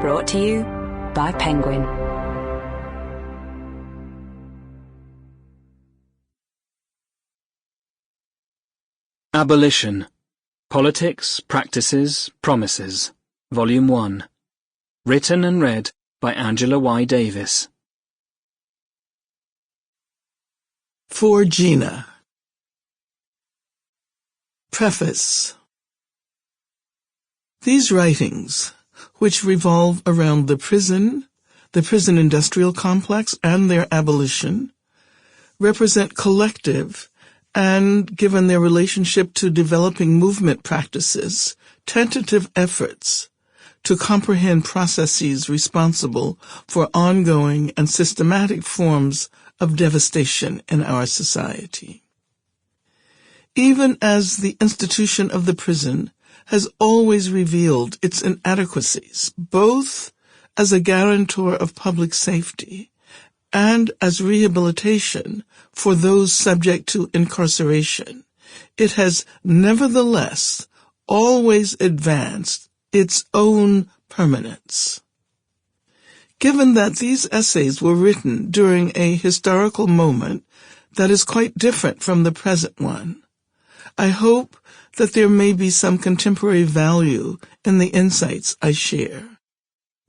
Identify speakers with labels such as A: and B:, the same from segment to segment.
A: Brought to you by Penguin.
B: Abolition. Politics, Practices, Promises. Volume 1. Written and read by Angela Y. Davis.
C: For Gina. Preface. These writings, which revolve around the prison industrial complex, and their abolition, represent collective and, given their relationship to developing movement practices, tentative efforts to comprehend processes responsible for ongoing and systematic forms of devastation in our society. Even as the institution of the prison has always revealed its inadequacies, both as a guarantor of public safety and as rehabilitation for those subject to incarceration, it has nevertheless always advanced its own permanence. Given that these essays were written during a historical moment that is quite different from the present one, I hope that there may be some contemporary value in the insights I share.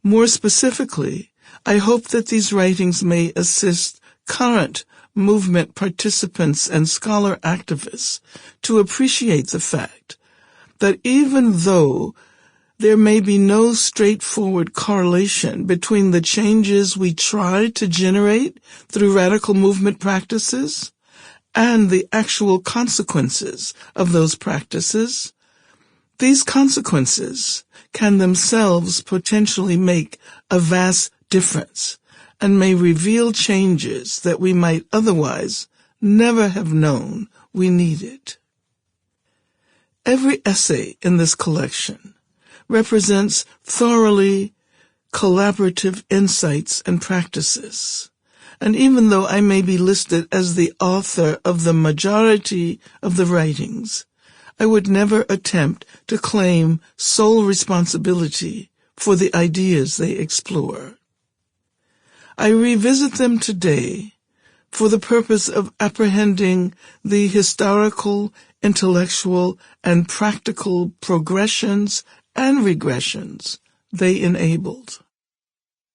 C: More specifically, I hope that these writings may assist current movement participants and scholar activists to appreciate the fact that even though there may be no straightforward correlation between the changes we try to generate through radical movement practices and the actual consequences of those practices, these consequences can themselves potentially make a vast difference and may reveal changes that we might otherwise never have known we needed. Every essay in this collection represents thoroughly collaborative insights and practices. And even though I may be listed as the author of the majority of the writings, I would never attempt to claim sole responsibility for the ideas they explore. I revisit them today for the purpose of apprehending the historical, intellectual, and practical progressions and regressions they enabled.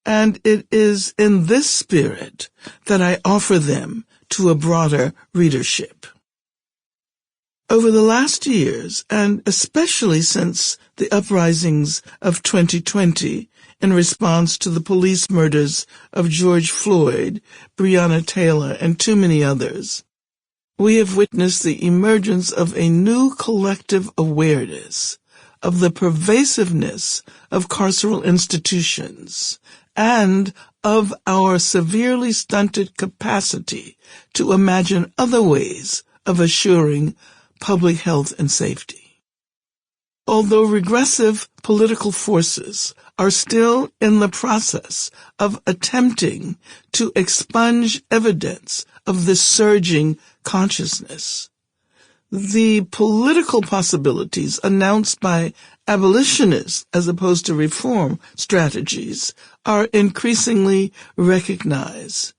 C: And it is in this spirit that I offer them to a broader readership. Over the last years, and especially since the uprisings of 2020 in response to the police murders of George Floyd, Breonna Taylor, and too many others, we have witnessed the emergence of a new collective awareness of the pervasiveness of carceral institutions and of our severely stunted capacity to imagine other ways of assuring public health and safety. Although regressive political forces are still in the process of attempting to expunge evidence of this surging consciousness, the political possibilities announced by abolitionists as opposed to reform strategies are increasingly recognized,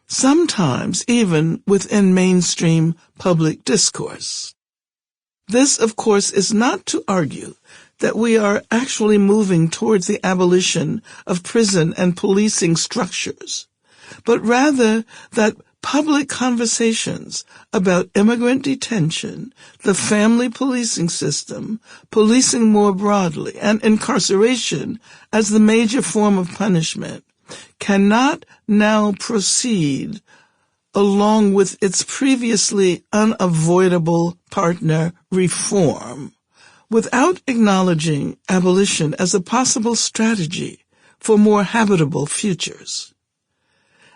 C: sometimes even within mainstream public discourse. This, of course, is not to argue that we are actually moving towards the abolition of prison and policing structures, but rather that public conversations about immigrant detention, the family policing system, policing more broadly, and incarceration as the major form of punishment cannot now proceed along with its previously unavoidable partner reform without acknowledging abolition as a possible strategy for more habitable futures.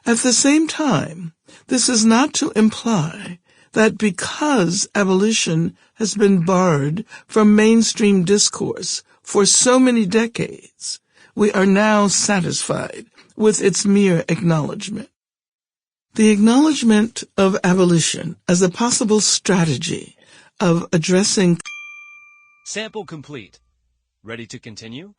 C: At the same time, this is not to imply that because abolition has been barred from mainstream discourse for so many decades, we are now satisfied with its mere acknowledgement. The acknowledgement of abolition as a possible strategy of addressing
D: Sample complete. Ready to continue?